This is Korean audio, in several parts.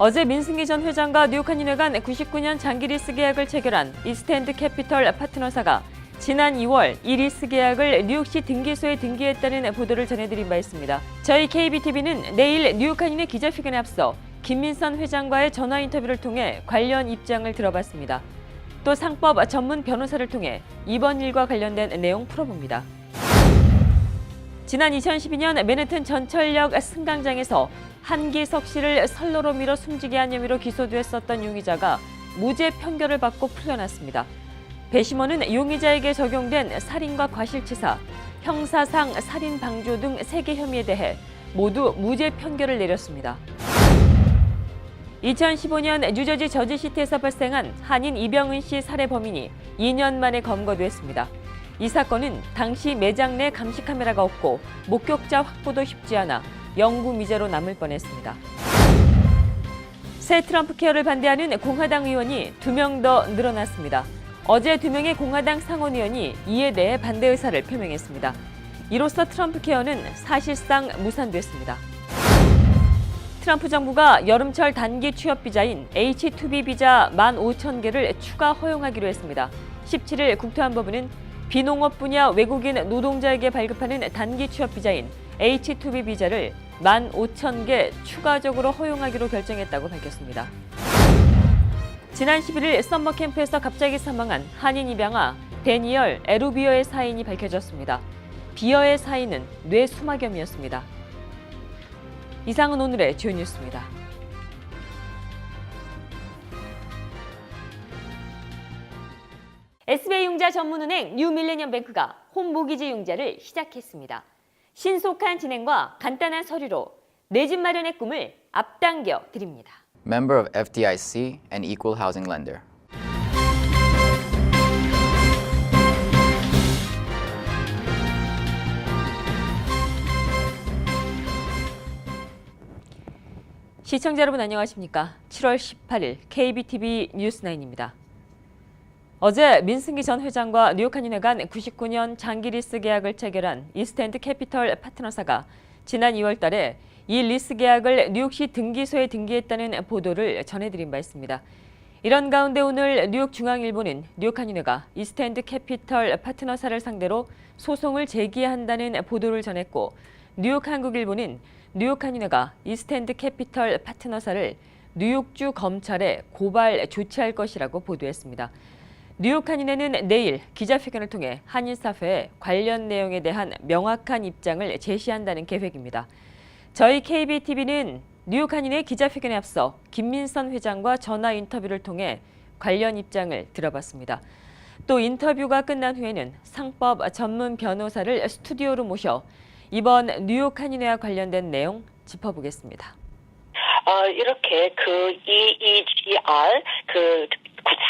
어제 민승기 전 회장과 뉴욕 한인회 간 99년 장기 리스 계약을 체결한 이스트엔드 캐피털 파트너사가 지난 2월 이 리스 계약을 뉴욕시 등기소에 등기했다는 보도를 전해드린 바 있습니다. 저희 KBTV는 내일 뉴욕 한인회 기자회견에 앞서 김민선 회장과의 전화 인터뷰를 통해 관련 입장을 들어봤습니다. 또 상법 전문 변호사를 통해 이번 일과 관련된 내용 풀어봅니다. 지난 2012년 맨해튼 전철역 승강장에서 한기석 씨를 선로로 밀어 숨지게 한 혐의로 기소됐었던 용의자가 무죄 판결을 받고 풀려났습니다. 배심원은 용의자에게 적용된 살인과 과실치사, 형사상 살인 방조 등 3개 혐의에 대해 모두 무죄 판결을 내렸습니다. 2015년 뉴저지 저지시티에서 발생한 한인 이병은 씨 살해 범인이 2년 만에 검거됐습니다. 이 사건은 당시 매장 내 감시 카메라가 없고 목격자 확보도 쉽지 않아 영구 미제로 남을 뻔했습니다. 새 트럼프 케어를 반대하는 공화당 의원이 2명 더 늘어났습니다. 어제 2명의 공화당 상원의원이 이에 대해 반대 의사를 표명했습니다. 이로써 트럼프 케어는 사실상 무산됐습니다. 트럼프 정부가 여름철 단기 취업 비자인 H-2B 비자 15,000개를 추가 허용하기로 했습니다. 17일 국토안보부는 비농업 분야 외국인 노동자에게 발급하는 단기 취업 비자인 H-2B 비자를 15,000개 추가적으로 허용하기로 결정했다고 밝혔습니다. 지난 11일 썸머 캠프에서 갑자기 사망한 한인 입양아 데니얼 에루비어의 사인이 밝혀졌습니다. 비어의 사인은 뇌수막염이었습니다. 이상은 오늘의 주요 뉴스입니다. SBI융자 전문은행 뉴밀레니엄뱅크가 홈모기지 융자를 시작했습니다. 신속한 진행과 간단한 서류로 내 집 마련의 꿈을 앞당겨 드립니다. Member of FDIC and Equal Housing Lender. 시청자 여러분 안녕하십니까? 7월 18일 KBTV 뉴스9입니다. 어제 민승기 전 회장과 뉴욕 한인회 간 99년 장기 리스 계약을 체결한 이스트엔드 캐피털 파트너사가 지난 2월 달에 이 리스 계약을 뉴욕시 등기소에 등기했다는 보도를 전해드린 바 있습니다. 이런 가운데 오늘 뉴욕 중앙일보는 뉴욕 한인회가 이스트엔드 캐피털 파트너사를 상대로 소송을 제기한다는 보도를 전했고 뉴욕 한국일보는 뉴욕 한인회가 이스트엔드 캐피털 파트너사를 뉴욕주 검찰에 고발 조치할 것이라고 보도했습니다. 뉴욕 한인회는 내일 기자회견을 통해 한인사회에 관련 내용에 대한 명확한 입장을 제시한다는 계획입니다. 저희 KBTV는 뉴욕 한인회 기자회견에 앞서 김민선 회장과 전화 인터뷰를 통해 관련 입장을 들어봤습니다. 또 인터뷰가 끝난 후에는 상법 전문 변호사를 스튜디오로 모셔 이번 뉴욕 한인회와 관련된 내용 짚어보겠습니다. 이렇게 EEGR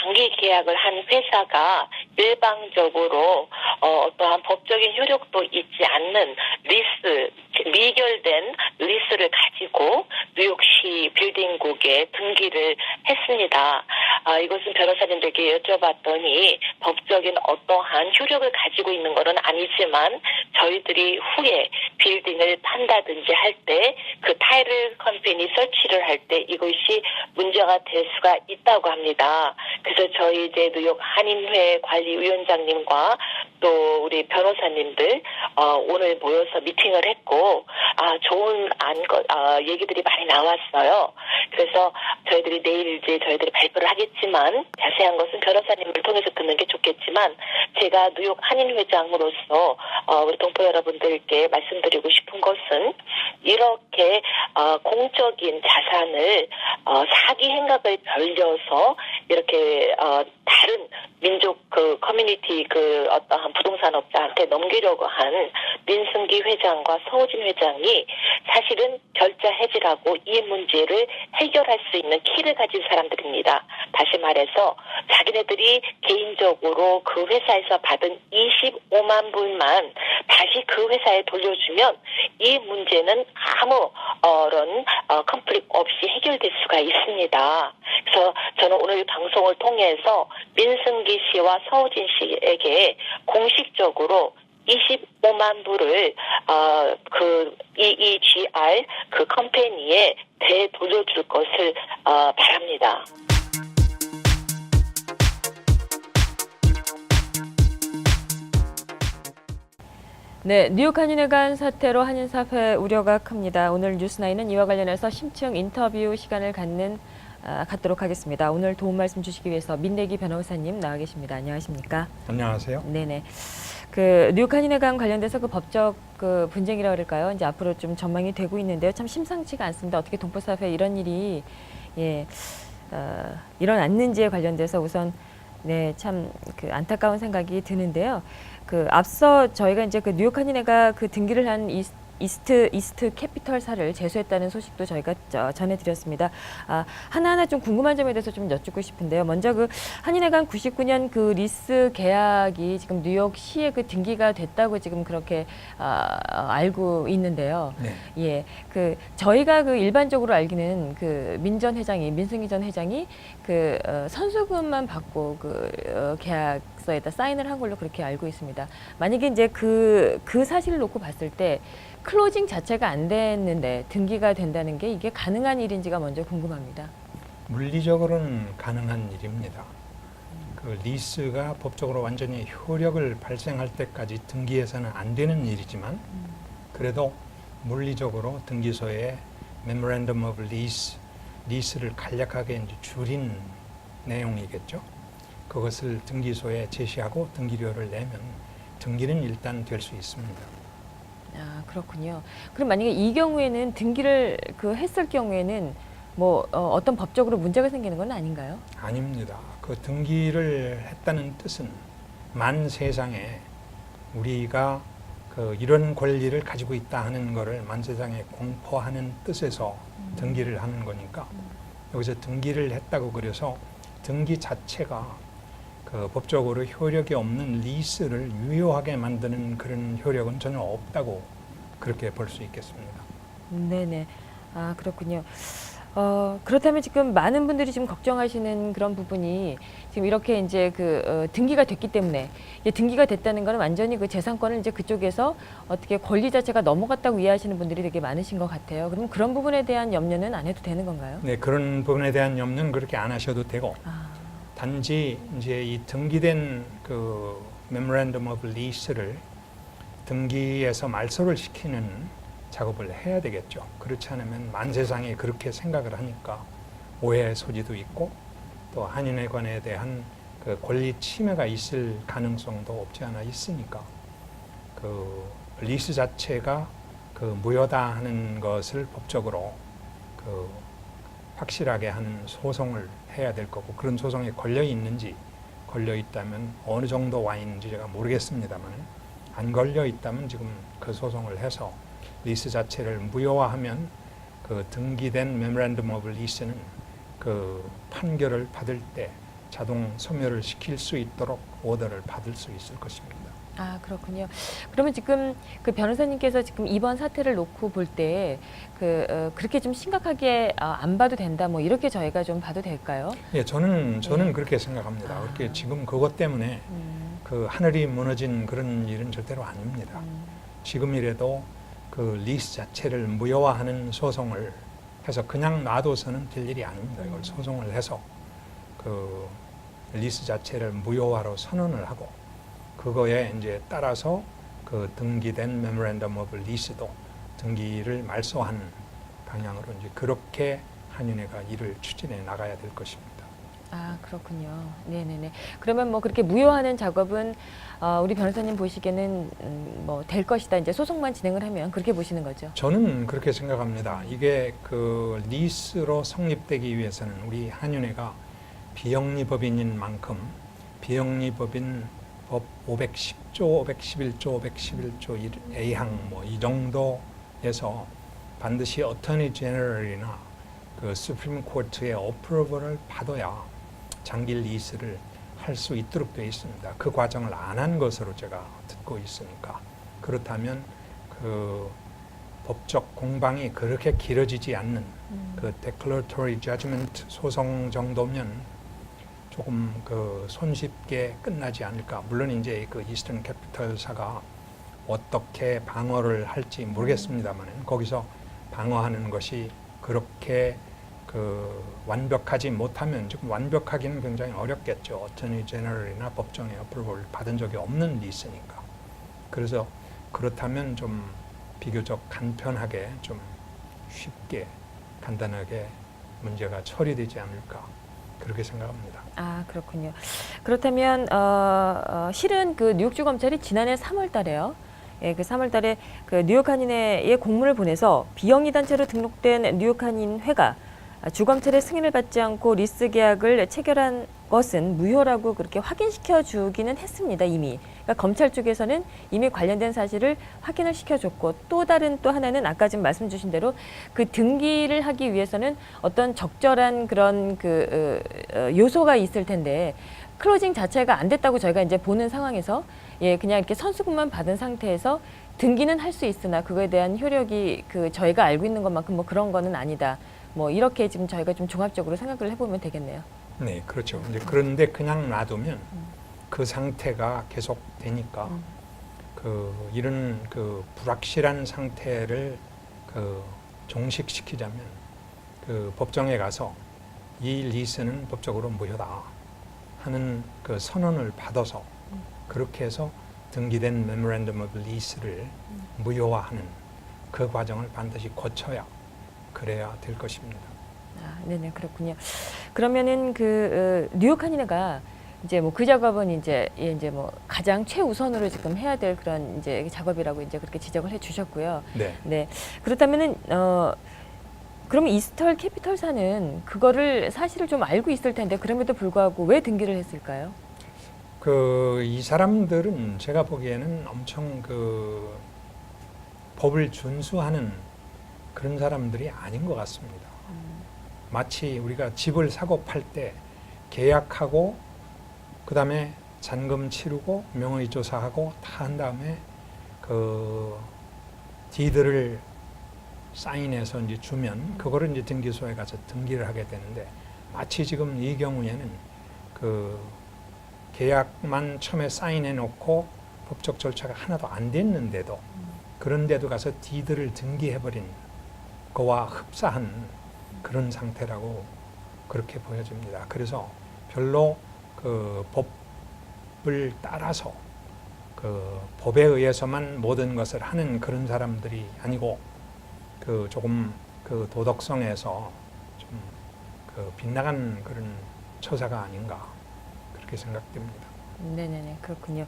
장기 계약을 한 회사가 일방적으로 어떠한 법적인 효력도 있지 않는 미결된 리스를 가지고 뉴욕시 빌딩국에 등기를 했습니다. 이것은 변호사님들께 여쭤봤더니 법적인 어떠한 효력을 가지고 있는 것은 아니지만 저희들이 후에 빌딩을 판다든지 할 때 그 타이틀 컴퍼니 서치를 할 때 이것이 문제가 될 수가 있다고 합니다. 그래서 저희 이제 뉴욕 한인회 관리위원장님과 또 우리 변호사님들 오늘 모여서 미팅을 했고 좋은 얘기들이 많이 나왔어요. 그래서 저희들이 내일 이제 저희들이 발표를 하겠지만 자세한 것은 변호사님을 통해서 듣는 게 좋겠지만 제가 뉴욕 한인회장으로서 우리 동포 여러분들께 말씀드리고 싶은 것은 이렇게 공적인 자산을 사기 행각을 벌려서 이렇게 다른 민족 커뮤니티 어떠한 부동산업자한테 넘기려고 한 민승기 회장과 서우진 회장이 사실은 결자 해지라고 이 문제를 해결할 수 있는 키를 가진 사람들입니다. 다시 말해서 자기네들이 개인적으로 그 회사에서 받은 25만 불만 다시 그 회사에 돌려주면 이 문제는 아무런 컨플릭트 없이 해결될 수가 있습니다. 그래서 저는 오늘 방송을 통해서 민승기 씨와 서우진 씨에게 공식적으로 25만 불을 그 EEGR 그 컴퍼니에 되돌려줄 것을 바랍니다. 네, 뉴욕 한인회관 사태로 한인사회 우려가 큽니다. 오늘 뉴스나인은 이와 관련해서 심층 인터뷰 시간을 갖도록 하겠습니다. 오늘 도움 말씀 주시기 위해서 민대기 변호사님 나와 계십니다. 안녕하십니까? 안녕하세요. 네네. 그 뉴욕 한인회관 관련돼서 그 법적 그 분쟁이라고 그럴까요? 이제 앞으로 좀 전망이 되고 있는데요. 참 심상치가 않습니다. 어떻게 동포사회에 이런 일이 일어났는지에 관련돼서 우선 네, 참 그 안타까운 생각이 드는데요. 그 앞서 저희가 이제 그 뉴욕 한인회가 그 등기를 한 이스트 캐피털사를 제소했다는 소식도 저희가 전해드렸습니다. 하나하나 좀 궁금한 점에 대해서 좀 여쭙고 싶은데요. 먼저 그 한인회관 99년 그 리스 계약이 지금 뉴욕시에 그 등기가 됐다고 지금 그렇게 알고 있는데요. 네. 예, 그 저희가 그 일반적으로 알기는 그 민승기 전 회장이 그 선수금만 받고 그 계약서에다 사인을 한 걸로 그렇게 알고 있습니다. 만약에 이제 그 사실을 놓고 봤을 때 클로징 자체가 안 됐는데 등기가 된다는 게 이게 가능한 일인지가 먼저 궁금합니다. 물리적으로는 가능한 일입니다. 그 리스가 법적으로 완전히 효력을 발생할 때까지 등기해서는 안 되는 일이지만 그래도 물리적으로 등기소에 Memorandum of Lease, 리스를 간략하게 이제 줄인 내용이겠죠. 그것을 등기소에 제시하고 등기료를 내면 등기는 일단 될 수 있습니다. 그렇군요. 그럼 만약에 이 경우에는 등기를 했을 경우에는 뭐 어떤 법적으로 문제가 생기는 건 아닌가요? 아닙니다. 그 등기를 했다는 뜻은 만 세상에 우리가 그 이런 권리를 가지고 있다 하는 것을 만 세상에 공포하는 뜻에서 등기를 하는 거니까 여기서 등기를 했다고 그래서 등기 자체가 그 법적으로 효력이 없는 리스를 유효하게 만드는 그런 효력은 전혀 없다고 그렇게 볼 수 있겠습니다. 네네. 그렇군요. 그렇다면 지금 많은 분들이 지금 걱정하시는 그런 부분이 지금 이렇게 이제 등기가 됐기 때문에 등기가 됐다는 것은 완전히 그 재산권을 이제 그쪽에서 어떻게 권리 자체가 넘어갔다고 이해하시는 분들이 되게 많으신 것 같아요. 그럼 그런 부분에 대한 염려는 안 해도 되는 건가요? 네, 그런 부분에 대한 염려는 그렇게 안 하셔도 되고 단지 이제 이 등기된 그 Memorandum of Lease를 등기에서 말소를 시키는 작업을 해야 되겠죠. 그렇지 않으면 만세상에 그렇게 생각을 하니까 오해의 소지도 있고 또 한인회관에 대한 그 권리 침해가 있을 가능성도 없지 않아 있으니까 그 리스 자체가 그 무효다 하는 것을 법적으로 그 확실하게 하는 소송을 해야 될 거고 그런 소송에 걸려 있는지 걸려 있다면 어느 정도 와 있는지 제가 모르겠습니다만 안 걸려 있다면 지금 그 소송을 해서 리스 자체를 무효화하면 그 등기된 Memorandum of Lease는 그 판결을 받을 때 자동 소멸을 시킬 수 있도록 오더를 받을 수 있을 것입니다. 그렇군요. 그러면 지금 그 변호사님께서 지금 이번 사태를 놓고 볼 때 그렇게 좀 심각하게 안 봐도 된다 뭐 이렇게 저희가 좀 봐도 될까요? 예, 저는 그렇게 생각합니다. 그렇게 지금 그것 때문에 그 하늘이 무너진 그런 일은 절대로 아닙니다. 지금이라도 그 리스 자체를 무효화하는 소송을 해서 그냥 놔둬서는 될 일이 아닙니다. 이걸 소송을 해서 그 리스 자체를 무효화로 선언을 하고 그거에 이제 따라서 그 등기된 Memorandum of Lease도 등기를 말소하는 방향으로 이제 그렇게 한인회가 일을 추진해 나가야 될 것입니다. 그렇군요. 네네네. 그러면 뭐 그렇게 무효하는 작업은 우리 변호사님 보시기에는 뭐 될 것이다. 이제 소송만 진행을 하면 그렇게 보시는 거죠? 저는 그렇게 생각합니다. 이게 그 리스로 성립되기 위해서는 우리 한인회가 비영리법인인 만큼 비영리법인 법 510조, 511조, 511조 A항 뭐 이 정도에서 반드시 어터니 제너럴이나 그 수프림 코트의 어프로벌을 받아야 장기 리스를 할 수 있도록 되어 있습니다. 그 과정을 안 한 것으로 제가 듣고 있으니까 그렇다면 그 법적 공방이 그렇게 길어지지 않는 그 declaratory judgment 소송 정도면 조금 그 손쉽게 끝나지 않을까. 물론 이제 그 이스턴 캐피털사가 어떻게 방어를 할지 모르겠습니다만 거기서 방어하는 것이 그렇게 완벽하지 못하면, 즉 완벽하기는 굉장히 어렵겠죠. 어터니 제너럴이나 법정의 어프로벌을 받은 적이 없는 리스니까. 그래서 그렇다면 좀 비교적 간편하게, 좀 쉽게, 간단하게 문제가 처리되지 않을까, 그렇게 생각합니다. 아, 그렇군요. 그렇다면 실은 그 뉴욕주 검찰이 지난해 3월 달에요. 예, 그 3월 달에 그 뉴욕 한인회에 공문을 보내서 비영리 단체로 등록된 뉴욕 한인회가 주검찰의 승인을 받지 않고 리스 계약을 체결한 것은 무효라고 그렇게 확인시켜 주기는 했습니다, 이미. 그러니까 검찰 쪽에서는 이미 관련된 사실을 확인을 시켜줬고, 또 다른 또 하나는 아까 지금 말씀 주신 대로 그 등기를 하기 위해서는 어떤 적절한 그런 요소가 있을 텐데, 클로징 자체가 안 됐다고 저희가 이제 보는 상황에서, 예, 그냥 이렇게 선수금만 받은 상태에서 등기는 할 수 있으나 그거에 대한 효력이 저희가 알고 있는 것만큼 뭐 그런 거는 아니다. 뭐 이렇게 지금 저희가 좀 종합적으로 생각을 해보면 되겠네요. 네, 그렇죠. 이제 그런데 그냥 놔두면 그 상태가 계속 되니까 이런 불확실한 상태를 종식시키자면 법정에 가서 이 리스는 법적으로 무효다 하는 선언을 받아서 그렇게 해서 등기된 메모랜덤 오브 리스를 무효화하는 그 과정을 반드시 거쳐야 그래야 될 것입니다. 아, 네네, 그렇군요. 그러면은 뉴욕 한인회가 이제 뭐 그 작업은 이제 뭐 가장 최우선으로 지금 해야 될 그런 이제 작업이라고 이제 그렇게 지적을 해주셨고요. 네. 네. 그렇다면은 그럼 이스털 캐피털사는 그거를 사실을 좀 알고 있을 텐데 그럼에도 불구하고 왜 등기를 했을까요? 이 사람들은 제가 보기에는 엄청 법을 준수하는 그런 사람들이 아닌 것 같습니다. 마치 우리가 집을 사고 팔 때 계약하고 그다음에 잔금 치르고 명의 조사하고 다 한 다음에 디드를 사인해서 이제 주면 그거를 이제 등기소에 가서 등기를 하게 되는데, 마치 지금 이 경우에는 계약만 처음에 사인해 놓고 법적 절차가 하나도 안 됐는데도 그런데도 가서 디드를 등기해버린 거와 흡사한 그런 상태라고 그렇게 보여집니다. 그래서 별로 법을 따라서 법에 의해서만 모든 것을 하는 그런 사람들이 아니고 조금 도덕성에서 좀 빗나간 그런 처사가 아닌가 그렇게 생각됩니다. 네네네, 그렇군요.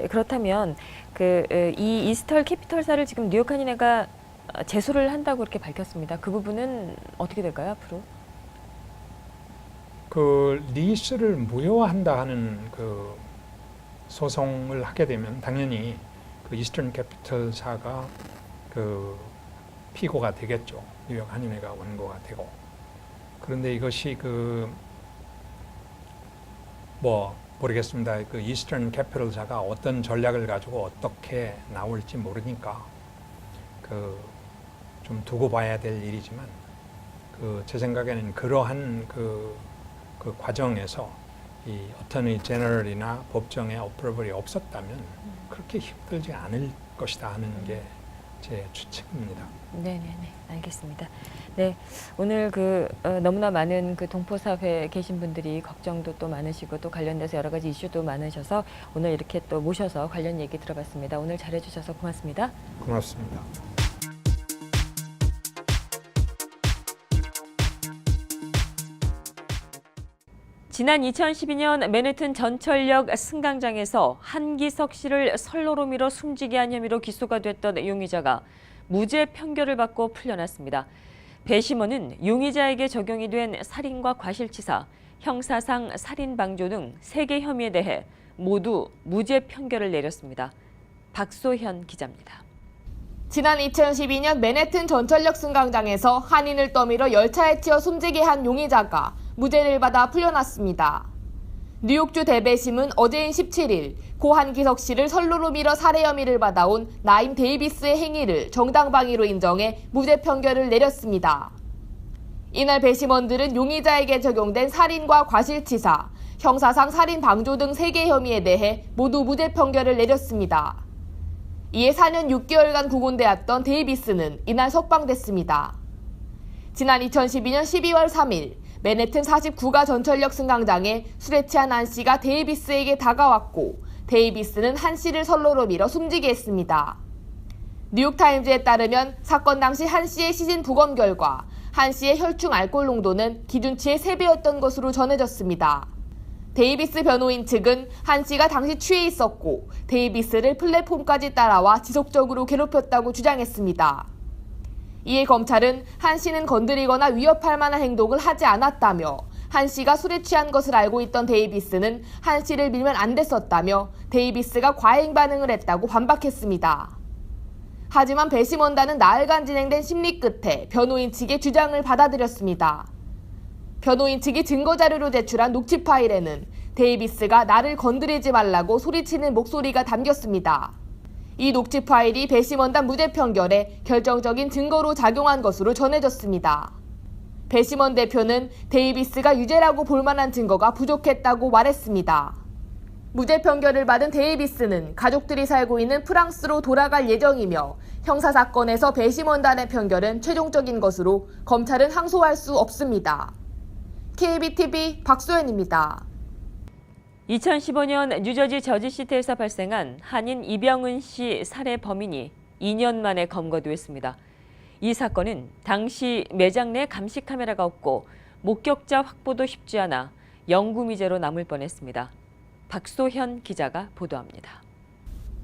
그렇다면 이 이스털 캐피털사를 지금 뉴욕 한인회가 제소를 한다고 그렇게 밝혔습니다. 그 부분은 어떻게 될까요, 앞으로? 리스를 무효화한다 하는 소송을 하게 되면 당연히 이스턴 캐피털사가 피고가 되겠죠. 뉴욕 한인회가 원고가 되고. 그런데 이것이 모르겠습니다. 이스턴 캐피털사가 어떤 전략을 가지고 어떻게 나올지 모르니까 좀 두고 봐야 될 일이지만 제 생각에는 그러한 과정에서 이 어터니 제너럴이나 법정의 어프로벌이 없었다면 그렇게 힘들지 않을 것이다 하는 게 제 추측입니다. 네네네, 알겠습니다. 네, 오늘 너무나 많은 동포 사회에 계신 분들이 걱정도 또 많으시고 또 관련돼서 여러 가지 이슈도 많으셔서 오늘 이렇게 또 모셔서 관련 얘기 들어봤습니다. 오늘 잘해주셔서 고맙습니다. 고맙습니다. 지난 2012년 맨해튼 전철역 승강장에서 한기석 씨를 선로로 밀어 숨지게 한 혐의로 기소가 됐던 용의자가 무죄 판결을 받고 풀려났습니다. 배심원은 용의자에게 적용이 된 살인과 과실치사, 형사상 살인방조 등 3개 혐의에 대해 모두 무죄 판결을 내렸습니다. 박소현 기자입니다. 지난 2012년 맨해튼 전철역 승강장에서 한인을 떠밀어 열차에 치여 숨지게 한 용의자가 무죄를 받아 풀려났습니다. 뉴욕주 대배심은 어제인 17일 고 한기석 씨를 선로로 밀어 살해 혐의를 받아온 나임 데이비스의 행위를 정당방위로 인정해 무죄 판결을 내렸습니다. 이날 배심원들은 용의자에게 적용된 살인과 과실치사, 형사상 살인 방조 등 3개 혐의에 대해 모두 무죄 판결을 내렸습니다. 이에 4년 6개월간 구금되었던 데이비스는 이날 석방됐습니다. 지난 2012년 12월 3일 맨해튼 49가 전철역 승강장에 술에 취한 한 씨가 데이비스에게 다가왔고 데이비스는 한 씨를 선로로 밀어 숨지게 했습니다. 뉴욕타임즈에 따르면 사건 당시 한 씨의 시신 부검 결과 한 씨의 혈중 알코올 농도는 기준치의 3배였던 것으로 전해졌습니다. 데이비스 변호인 측은 한 씨가 당시 취해 있었고 데이비스를 플랫폼까지 따라와 지속적으로 괴롭혔다고 주장했습니다. 이에 검찰은 한 씨는 건드리거나 위협할 만한 행동을 하지 않았다며 한 씨가 술에 취한 것을 알고 있던 데이비스는 한 씨를 밀면 안 됐었다며 데이비스가 과잉 반응을 했다고 반박했습니다. 하지만 배심원단은 나흘간 진행된 심리 끝에 변호인 측의 주장을 받아들였습니다. 변호인 측이 증거자료로 제출한 녹취 파일에는 데이비스가 나를 건드리지 말라고 소리치는 목소리가 담겼습니다. 이 녹취 파일이 배심원단 무죄 판결에 결정적인 증거로 작용한 것으로 전해졌습니다. 배심원 대표는 데이비스가 유죄라고 볼 만한 증거가 부족했다고 말했습니다. 무죄 판결을 받은 데이비스는 가족들이 살고 있는 프랑스로 돌아갈 예정이며 형사사건에서 배심원단의 판결은 최종적인 것으로 검찰은 항소할 수 없습니다. KBTV 박소연입니다. 2015년 뉴저지 저지시티에서 발생한 한인 이병은 씨 살해 범인이 2년 만에 검거됐습니다. 이 사건은 당시 매장 내 감시 카메라가 없고 목격자 확보도 쉽지 않아 영구미제로 남을 뻔했습니다. 박소현 기자가 보도합니다.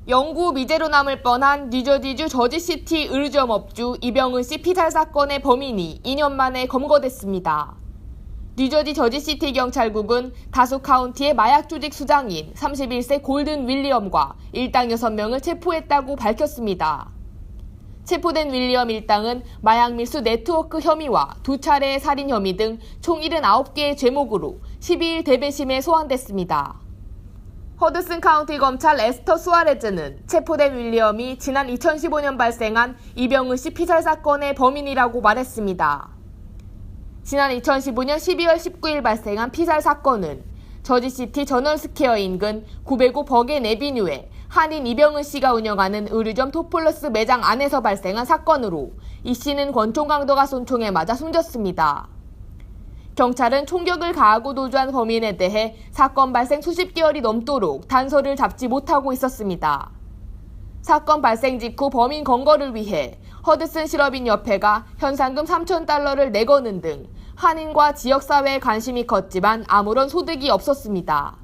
영구 미제로 남을 뻔한 뉴저지주 저지시티 의류점업주 이병은 씨 피살 사건의 범인이 2년 만에 검거됐습니다. 뉴저지 저지시티 경찰국은 다수 카운티의 마약 조직 수장인 31세 골든 윌리엄과 일당 6명을 체포했다고 밝혔습니다. 체포된 윌리엄 일당은 마약 밀수 네트워크 혐의와 2차례의 살인 혐의 등 총 79개의 죄목으로 12일 대배심에 소환됐습니다. 허드슨 카운티 검찰 에스터 수아레즈는 체포된 윌리엄이 지난 2015년 발생한 이병은 씨 피살 사건의 범인이라고 말했습니다. 지난 2015년 12월 19일 발생한 피살 사건은 저지시티 저널스퀘어 인근 905 버겐 애비뉴에 한인 이병은 씨가 운영하는 의류점 토플러스 매장 안에서 발생한 사건으로 이 씨는 권총 강도가 쏜 총에 맞아 숨졌습니다. 경찰은 총격을 가하고 도주한 범인에 대해 사건 발생 수십 개월이 넘도록 단서를 잡지 못하고 있었습니다. 사건 발생 직후 범인 검거를 위해 허드슨 실업인협회가 현상금 3,000달러를 내거는 등 한인과 지역사회에 관심이 컸지만 아무런 소득이 없었습니다.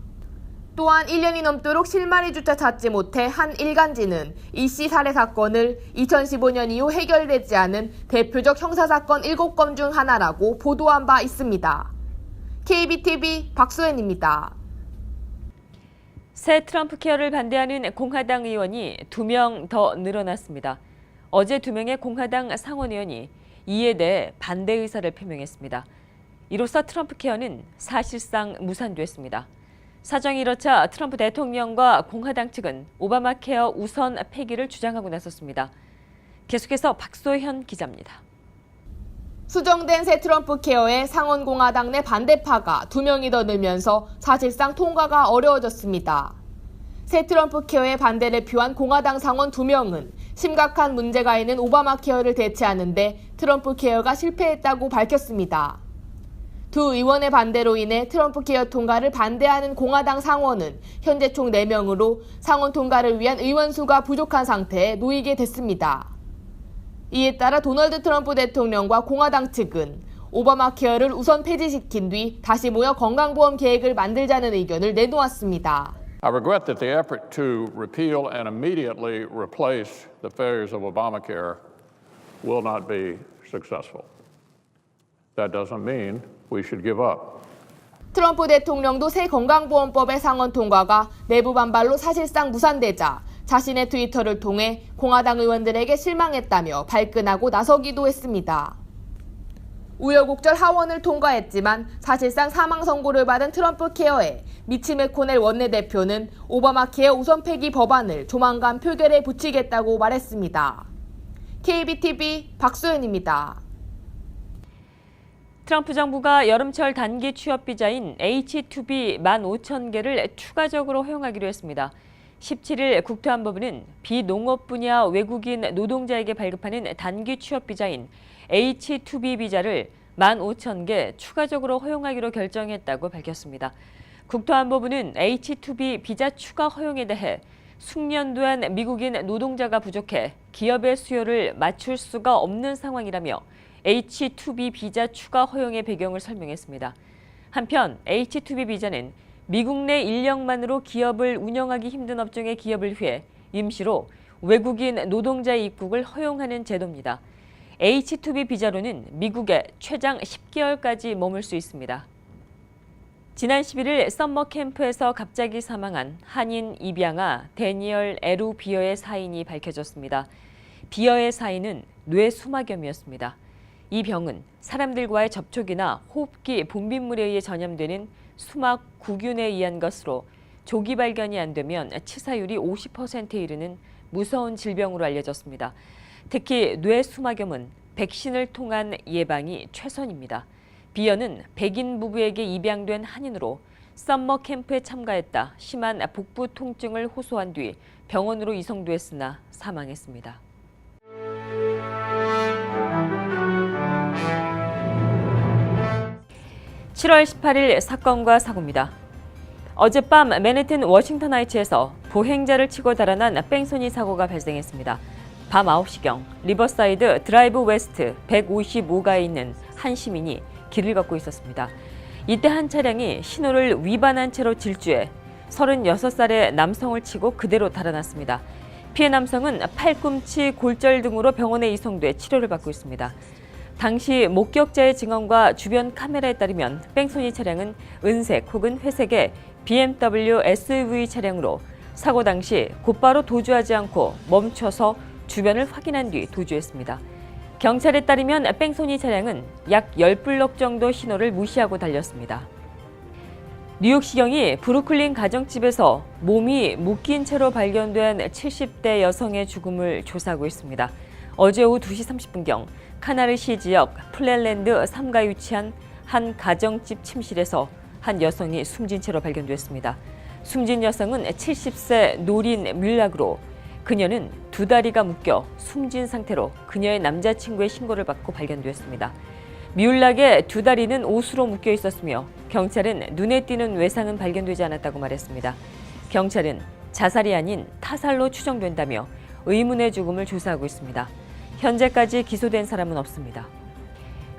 또한 1년이 넘도록 실마리조차 찾지 못해 한 일간지는 이 씨 살해 사건을 2015년 이후 해결되지 않은 대표적 형사사건 7건 중 하나라고 보도한 바 있습니다. KBTV 박소연입니다. 새 트럼프 케어를 반대하는 공화당 의원이 2명 더 늘어났습니다. 어제 2명의 공화당 상원의원이 이에 대해 반대 의사를 표명했습니다. 이로써 트럼프 케어는 사실상 무산됐습니다. 사정이 이렇자 트럼프 대통령과 공화당 측은 오바마 케어 우선 폐기를 주장하고 나섰습니다. 계속해서 박소현 기자입니다. 수정된 새 트럼프 케어에 상원 공화당 내 반대파가 2명이 더 늘면서 사실상 통과가 어려워졌습니다. 새 트럼프 케어에 반대를 표한 공화당 상원 2명은 심각한 문제가 있는 오바마 케어를 대체하는데 트럼프 케어가 실패했다고 밝혔습니다. 두 의원의 반대로 인해 트럼프 케어 통과를 반대하는 공화당 상원은 현재 총 4명으로 상원 통과를 위한 의원 수가 부족한 상태에 놓이게 됐습니다. 이에 따라 도널드 트럼프 대통령과 공화당 측은 오바마 케어를 우선 폐지시킨 뒤 다시 모여 건강보험 계획을 만들자는 의견을 내놓았습니다. I regret that the effort to repeal and immediately replace the failures of Obamacare will not be successful. That doesn't mean we should give up. 트럼프 대통령도 새 건강보험법의 상원 통과가 내부 반발로 사실상 무산되자 자신의 트위터를 통해 공화당 의원들에게 실망했다며 발끈하고 나서기도 했습니다. 우여곡절 하원을 통과했지만 사실상 사망 선고를 받은 트럼프 케어에 미치 매코넬 원내대표는 오바마 케어 우선 폐기 법안을 조만간 표결에 붙이겠다고 말했습니다. KBTV 박소연입니다. 트럼프 정부가 여름철 단기 취업 비자인 H-2B 15,000개를 추가적으로 허용하기로 했습니다. 17일 국토안보부는 비농업 분야 외국인 노동자에게 발급하는 단기 취업 비자인 H-2B 비자를 15,000개 추가적으로 허용하기로 결정했다고 밝혔습니다. 국토안보부는 H-2B 비자 추가 허용에 대해 숙련된 미국인 노동자가 부족해 기업의 수요를 맞출 수가 없는 상황이라며 H-2B 비자 추가 허용의 배경을 설명했습니다. 한편 H-2B 비자는 미국 내 인력만으로 기업을 운영하기 힘든 업종의 기업을 위해 임시로 외국인 노동자의 입국을 허용하는 제도입니다. H-2B 비자로는 미국에 최장 10개월까지 머물 수 있습니다. 지난 11일 썸머 캠프에서 갑자기 사망한 한인 입양아 데니얼 에루 비어의 사인이 밝혀졌습니다. 비어의 사인은 뇌수막염이었습니다. 이 병은 사람들과의 접촉이나 호흡기 분비물에 의해 전염되는 수막 구균에 의한 것으로 조기 발견이 안 되면 치사율이 50%에 이르는 무서운 질병으로 알려졌습니다. 특히 뇌수막염은 백신을 통한 예방이 최선입니다. 비어는 백인 부부에게 입양된 한인으로 썸머 캠프에 참가했다 심한 복부 통증을 호소한 뒤 병원으로 이송됐으나 사망했습니다. (7월 18일) 사건과 사고입니다. 어젯밤 맨해튼 워싱턴 하이츠에서 보행자를 치고 달아난 뺑소니 사고가 발생했습니다. 밤 9시경 리버사이드 드라이브 웨스트 155가에 있는 한 시민이 길을 걷고 있었습니다. 이때 한 차량이 신호를 위반한 채로 질주해 36살의 남성을 치고 그대로 달아났습니다. 피해 남성은 팔꿈치 골절 등으로 병원에 이송돼 치료를 받고 있습니다. 당시 목격자의 증언과 주변 카메라에 따르면 뺑소니 차량은 은색 혹은 회색의 BMW SUV 차량으로 사고 당시 곧바로 도주하지 않고 멈춰서 주변을 확인한 뒤 도주했습니다. 경찰에 따르면 뺑소니 차량은 약 10블록 정도 신호를 무시하고 달렸습니다. 뉴욕시경이 브루클린 가정집에서 몸이 묶인 채로 발견된 70대 여성의 죽음을 조사하고 있습니다. 어제 오후 2시 30분경 카나르시 지역 플랜랜드 3가에 위치한 한 가정집 침실에서 한 여성이 숨진 채로 발견됐습니다. 숨진 여성은 70세 노린 뮬락으로 그녀는 두 다리가 묶여 숨진 상태로 그녀의 남자친구의 신고를 받고 발견됐습니다. 뮬락의 두 다리는 옷으로 묶여 있었으며 경찰은 눈에 띄는 외상은 발견되지 않았다고 말했습니다. 경찰은 자살이 아닌 타살로 추정된다며 의문의 죽음을 조사하고 있습니다. 현재까지 기소된 사람은 없습니다.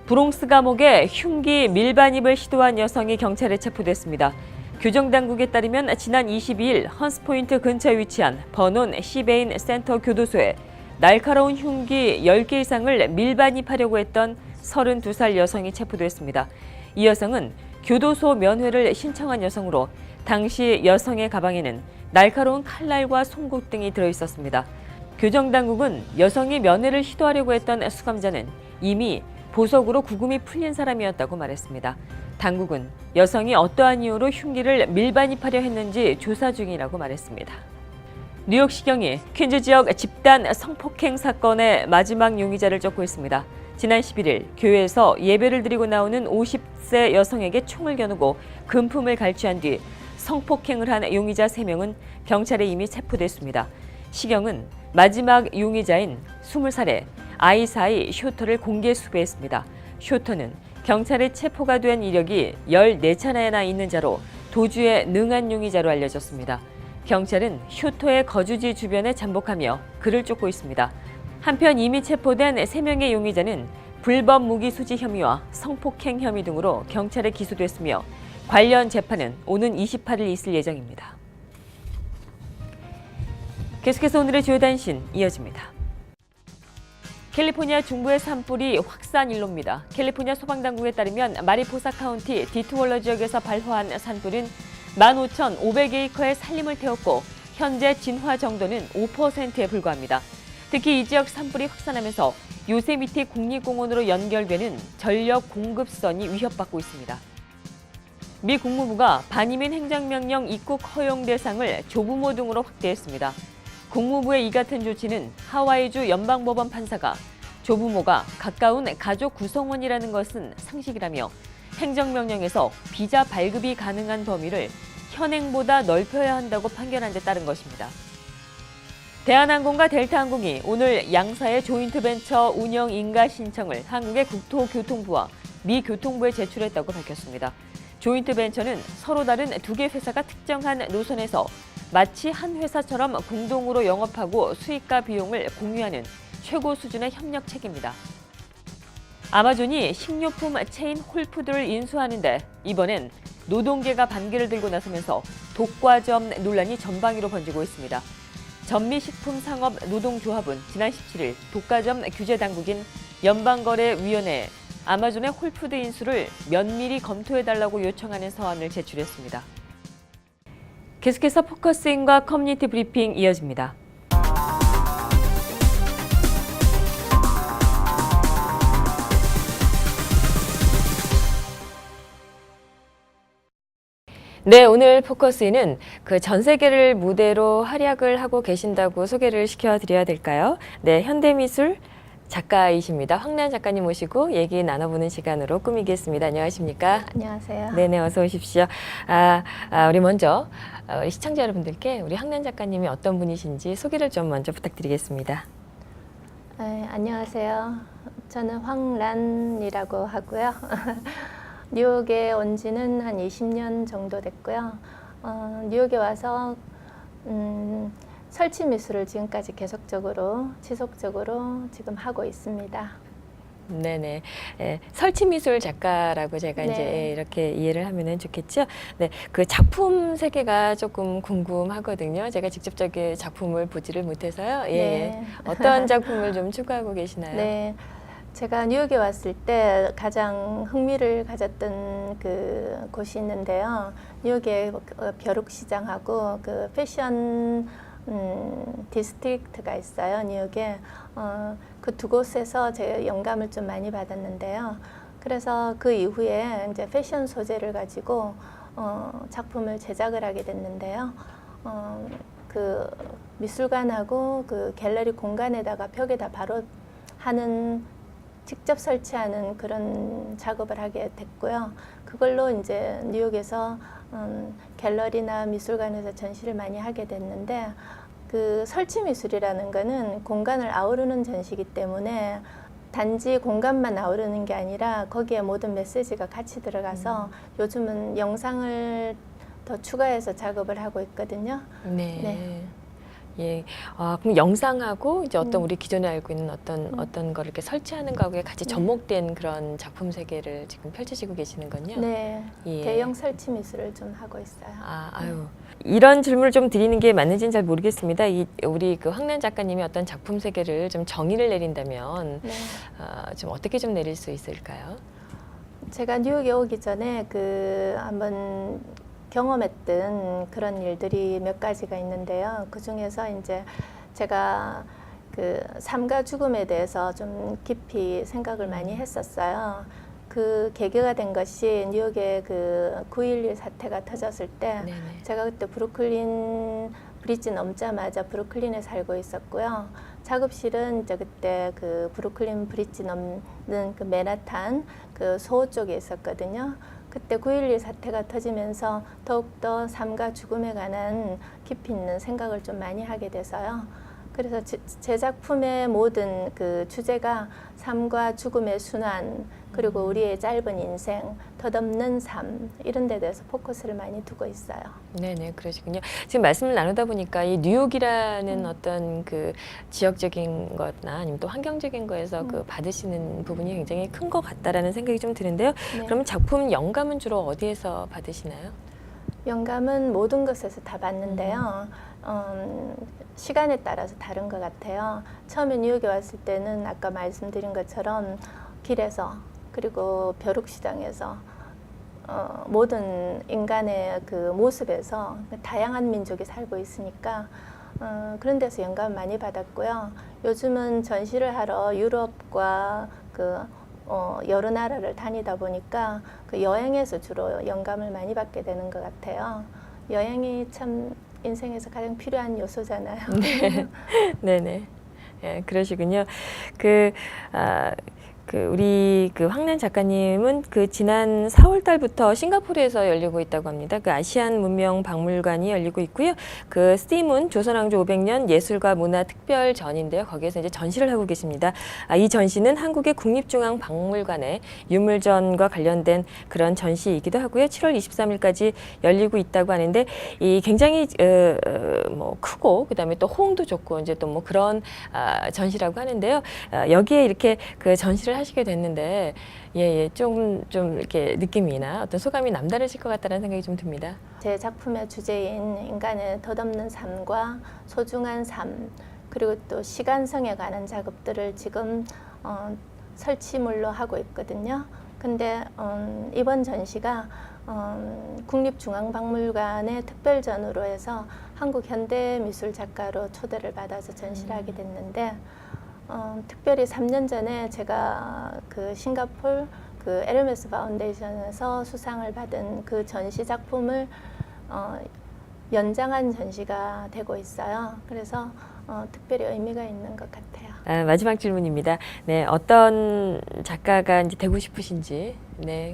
브롱스 감옥에 흉기 밀반입을 시도한 여성이 경찰에 체포됐습니다. 교정당국에 따르면 지난 22일 헌스포인트 근처에 위치한 버논 시베인 센터 교도소에 날카로운 흉기 10개 이상을 밀반입하려고 했던 32살 여성이 체포됐습니다. 이 여성은 교도소 면회를 신청한 여성으로 당시 여성의 가방에는 날카로운 칼날과 송곳 등이 들어있었습니다. 교정당국은 여성이 면회를 시도하려고 했던 수감자는 이미 보석으로 구금이 풀린 사람이었다고 말했습니다. 당국은 여성이 어떠한 이유로 흉기를 밀반입하려 했는지 조사 중이라고 말했습니다. 뉴욕시경이 퀸즈 지역 집단 성폭행 사건의 마지막 용의자를 쫓고 있습니다. 지난 11일 교회에서 예배를 드리고 나오는 50세 여성에게 총을 겨누고 금품을 갈취한 뒤 성폭행을 한 용의자 3명은 경찰에 이미 체포됐습니다. 시경은 마지막 용의자인 20살의 아이사이 쇼터를 공개 수배했습니다. 쇼터는 경찰에 체포가 된 이력이 14차례나 있는 자로 도주에 능한 용의자로 알려졌습니다. 경찰은 쇼터의 거주지 주변에 잠복하며 그를 쫓고 있습니다. 한편 이미 체포된 3명의 용의자는 불법 무기 소지 혐의와 성폭행 혐의 등으로 경찰에 기소됐으며 관련 재판은 오는 28일 있을 예정입니다. 계속해서 오늘의 주요 단신 이어집니다. 캘리포니아 중부의 산불이 확산 일로입니다. 캘리포니아 소방당국에 따르면 마리포사 카운티 디트월러 지역에서 발화한 산불은 15,500에이커의 산림을 태웠고 현재 진화 정도는 5%에 불과합니다. 특히 이 지역 산불이 확산하면서 요세미티 국립공원으로 연결되는 전력 공급선이 위협받고 있습니다. 미 국무부가 반이민 행정명령 입국 허용 대상을 조부모 등으로 확대했습니다. 국무부의 이 같은 조치는 하와이주 연방법원 판사가 조부모가 가까운 가족 구성원이라는 것은 상식이라며 행정명령에서 비자 발급이 가능한 범위를 현행보다 넓혀야 한다고 판결한 데 따른 것입니다. 대한항공과 델타항공이 오늘 양사의 조인트벤처 운영 인가 신청을 한국의 국토교통부와 미 교통부에 제출했다고 밝혔습니다. 조인트벤처는 서로 다른 두 개 회사가 특정한 노선에서 마치 한 회사처럼 공동으로 영업하고 수익과 비용을 공유하는 최고 수준의 협력 체계입니다. 아마존이 식료품 체인 홀푸드를 인수하는데 이번엔 노동계가 반기를 들고 나서면서 독과점 논란이 전방위로 번지고 있습니다. 전미식품상업노동조합은 지난 17일 독과점 규제 당국인 연방거래위원회에 아마존의 홀푸드 인수를 면밀히 검토해달라고 요청하는 서한을 제출했습니다. 계속해서 포커스인과 커뮤니티 브리핑 이어집니다. 네, 오늘 포커스인은 그 전 세계를 무대로 활약을 하고 계신다고 소개를 시켜드려야 될까요? 네, 현대미술 작가이십니다. 황란 작가님 모시고 얘기 나눠보는 시간으로 꾸미겠습니다. 안녕하십니까? 안녕하세요. 네네, 어서 오십시오. 우리 먼저 우리 시청자 여러분들께 우리 황란 작가님이 어떤 분이신지 소개를 좀 먼저 부탁드리겠습니다. 네, 안녕하세요. 저는 황란이라고 하고요. 뉴욕에 온 지는 한 20년 정도 됐고요. 뉴욕에 와서 설치 미술을 지금까지 계속적으로, 지속적으로 지금 하고 있습니다. 네네. 설치 미술 작가라고 제가 네. 이제 이렇게 이해를 하면은 좋겠죠. 네. 그 작품 세계가 조금 궁금하거든요. 제가 직접적인 작품을 보지를 못해서요. 예. 네. 어떤 작품을 좀 추구하고 계시나요? 네. 제가 뉴욕에 왔을 때 가장 흥미를 가졌던 그 곳이 있는데요. 뉴욕의 벼룩시장하고 그 패션 디스트릭트가 있어요. 뉴욕에. 그 두 곳에서 제 영감을 좀 많이 받았는데요. 그래서 그 이후에 이제 패션 소재를 가지고 작품을 제작을 하게 됐는데요. 그 미술관하고 그 갤러리 공간에다가 벽에다 바로 하는 직접 설치하는 그런 작업을 하게 됐고요. 그걸로 이제 뉴욕에서 갤러리나 미술관에서 전시를 많이 하게 됐는데 그 설치 미술이라는 거는 공간을 아우르는 전시이기 때문에 단지 공간만 아우르는 게 아니라 거기에 모든 메시지가 같이 들어가서 요즘은 영상을 더 추가해서 작업을 하고 있거든요. 네. 네. 예. 그럼 영상하고 이제 어떤 우리 기존에 알고 있는 어떤 거를 이렇게 설치하는 거하고 같이 접목된 그런 작품 세계를 지금 펼치시고 계시는군요. 네. 예. 대형 설치 미술을 좀 하고 있어요. 아유. 이런 질문을 좀 드리는 게 맞는지는 잘 모르겠습니다. 우리 그 황란 작가님이 어떤 작품 세계를 좀 정의를 내린다면 네. 좀 어떻게 좀 내릴 수 있을까요? 제가 뉴욕에 오기 전에 한번 경험했던 그런 일들이 몇 가지가 있는데요. 그 중에서 이제 제가 그 삶과 죽음에 대해서 좀 깊이 생각을 많이 했었어요. 그 계기가 된 것이 뉴욕에 그 9.11 사태가 터졌을 때 네네. 제가 그때 브루클린 브리지 넘자마자 브루클린에 살고 있었고요. 작업실은 이제 그때 그 브루클린 브리지 넘는 그 맨하탄 그 소호 쪽에 있었거든요. 그때 9.11 사태가 터지면서 더욱더 삶과 죽음에 관한 깊이 있는 생각을 좀 많이 하게 돼서요. 그래서 제 작품의 모든 그 주제가 삶과 죽음의 순환, 그리고 우리의 짧은 인생, 덧없는 삶, 이런 데 대해서 포커스를 많이 두고 있어요. 네네, 그러시군요. 지금 말씀을 나누다 보니까 이 뉴욕이라는 어떤 그 지역적인 것나 아니면 또 환경적인 거에서 그 받으시는 부분이 굉장히 큰 것 같다라는 생각이 좀 드는데요. 네. 그러면 작품 영감은 주로 어디에서 받으시나요? 영감은 모든 것에서 다 받는데요. 시간에 따라서 다른 것 같아요. 처음에 뉴욕에 왔을 때는 아까 말씀드린 것처럼 길에서 그리고 벼룩시장에서 모든 인간의 그 모습에서 다양한 민족이 살고 있으니까 그런 데서 영감 많이 받았고요. 요즘은 전시를 하러 유럽과 여러 나라를 다니다 보니까 그 여행에서 주로 영감을 많이 받게 되는 것 같아요. 여행이 참 인생에서 가장 필요한 요소잖아요. 네. 네네. 예, 그러시군요. 우리 황난 작가님은 지난 4월 달부터 싱가포르에서 열리고 있다고 합니다. 아시안 문명 박물관이 열리고 있고요. 스팀은 조선왕조 500년 예술과 문화 특별전인데요. 거기에서 이제 전시를 하고 계십니다. 이 전시는 한국의 국립중앙박물관의 유물전과 관련된 그런 전시이기도 하고요. 7월 23일까지 열리고 있다고 하는데 이 굉장히 크고 그다음에 또 호응도 좋고 이제 또 그런 전시라고 하는데요. 여기에 이렇게 전시를 하시게 됐는데 좀 이렇게 느낌이나 어떤 소감이 남다르실 것 같다는 생각이 좀 듭니다. 제 작품의 주제인 인간의 덧없는 삶과 소중한 삶 그리고 또 시간성에 관한 작업들을 지금 설치물로 하고 있거든요. 근데 이번 전시가 국립중앙박물관의 특별전으로 해서 한국 현대미술 작가로 초대를 받아서 전시를 하게 됐는데 특별히 3년 전에 제가 싱가포르 에르메스 파운데이션에서 수상을 받은 그 전시 작품을 연장한 전시가 되고 있어요. 그래서 특별히 의미가 있는 것 같아요. 마지막 질문입니다. 네, 어떤 작가가 이제 되고 싶으신지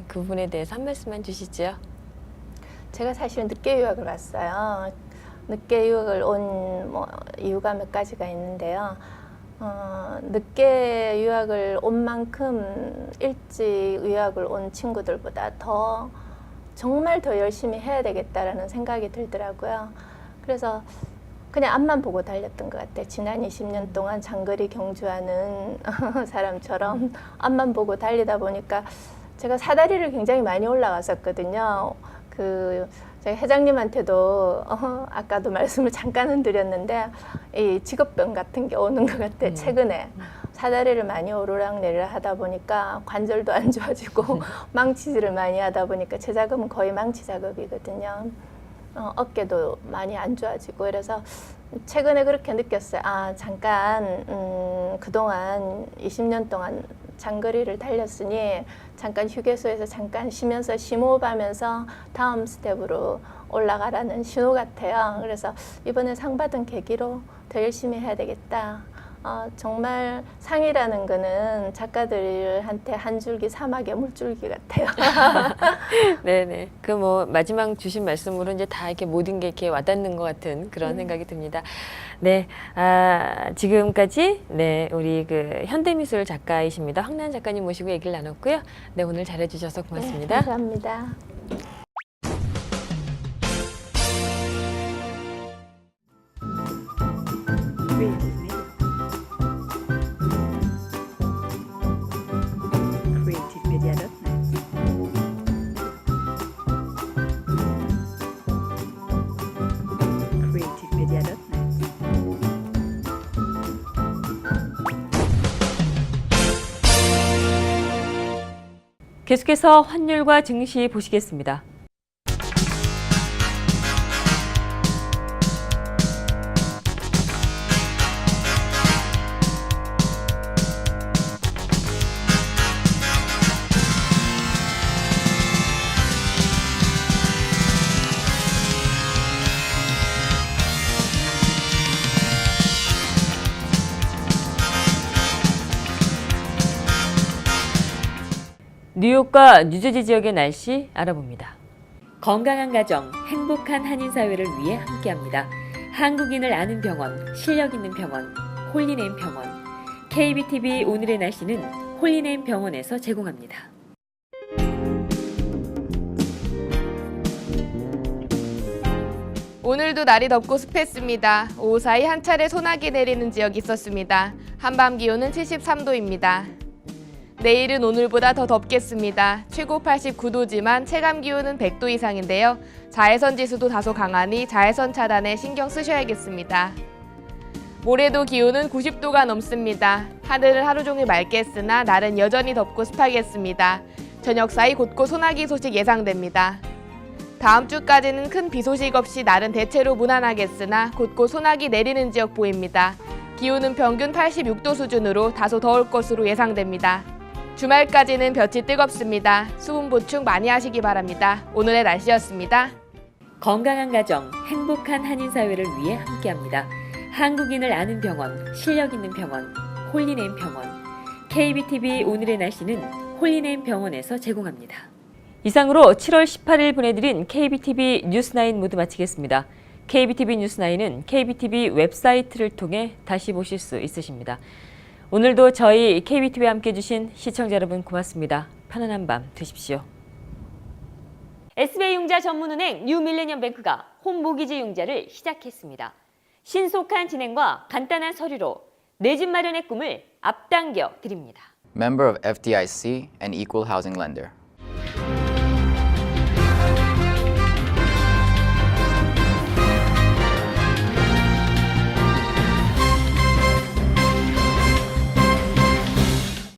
그 부분에 대해서 한 말씀만 주시죠. 제가 사실 늦게 유학을 왔어요. 늦게 유학을 온 이유가 몇 가지가 있는데요. 늦게 유학을 온 만큼 일찍 유학을 온 친구들보다 정말 더 열심히 해야 되겠다라는 생각이 들더라고요. 그래서 그냥 앞만 보고 달렸던 것 같아요. 지난 20년 동안 장거리 경주하는 사람처럼 앞만 보고 달리다 보니까 제가 사다리를 굉장히 많이 올라갔었거든요. 제가 회장님한테도 아까도 말씀을 잠깐은 드렸는데 이 직업병 같은 게 오는 것 같아요. 최근에 사다리를 많이 오르락내리락 하다 보니까 관절도 안 좋아지고 망치질을 많이 하다 보니까 제 작업은 거의 망치 작업이거든요. 어깨도 많이 안 좋아지고 그래서 최근에 그렇게 느꼈어요. 잠깐 그동안 20년 동안 장거리를 달렸으니 잠깐 휴게소에서 잠깐 쉬면서 심호흡하면서 다음 스텝으로 올라가라는 신호 같아요. 그래서 이번에 상 받은 계기로 더 열심히 해야 되겠다. 정말 상이라는 거는 작가들한테 한 줄기 사막의 물줄기 같아요. 네네. 마지막 주신 말씀으로 이제 다 이렇게 모든 게 이렇게 와닿는 것 같은 그런 생각이 듭니다. 네. 지금까지 우리 현대미술 작가이십니다. 황난 작가님 모시고 얘기를 나눴고요. 네, 오늘 잘해주셔서 고맙습니다. 네, 감사합니다. 계속해서 환율과 증시 보시겠습니다. 뉴욕과 뉴저지 지역의 날씨 알아봅니다. 건강한 가정, 행복한 한인사회를 위해 함께합니다. 한국인을 아는 병원, 실력 있는 병원, 홀리네임 병원. KBTV 오늘의 날씨는 홀리네임 병원에서 제공합니다. 오늘도 날이 덥고 습했습니다. 오후 사이 한 차례 소나기 내리는 지역이 있었습니다. 한밤 기온은 73도입니다. 내일은 오늘보다 더 덥겠습니다. 최고 89도지만 체감 기온은 100도 이상인데요. 자외선 지수도 다소 강하니 자외선 차단에 신경 쓰셔야겠습니다. 모레도 기온은 90도가 넘습니다. 하늘은 하루 종일 맑겠으나 날은 여전히 덥고 습하겠습니다. 저녁 사이 곳곳 소나기 소식 예상됩니다. 다음 주까지는 큰 비 소식 없이 날은 대체로 무난하겠으나 곳곳 소나기 내리는 지역 보입니다. 기온은 평균 86도 수준으로 다소 더울 것으로 예상됩니다. 주말까지는 볕이 뜨겁습니다. 수분 보충 많이 하시기 바랍니다. 오늘의 날씨였습니다. 건강한 가정, 행복한 한인사회를 위해 함께합니다. 한국인을 아는 병원, 실력 있는 병원, 홀리네임 병원. KBTV 오늘의 날씨는 홀리네임 병원에서 제공합니다. 이상으로 7월 18일 보내드린 KBTV 뉴스9 모두 마치겠습니다. KBTV 뉴스9은 KBTV 웹사이트를 통해 다시 보실 수 있으십니다. 오늘도 저희 KBTV와 함께 해주신 시청자 여러분 고맙습니다. 편안한 밤 되십시오. SBI 융자 전문은행 뉴밀레니엄뱅크가 홈모기지 융자를 시작했습니다. 신속한 진행과 간단한 서류로 내 집 마련의 꿈을 앞당겨 드립니다. Member of FDIC and Equal Housing Lender.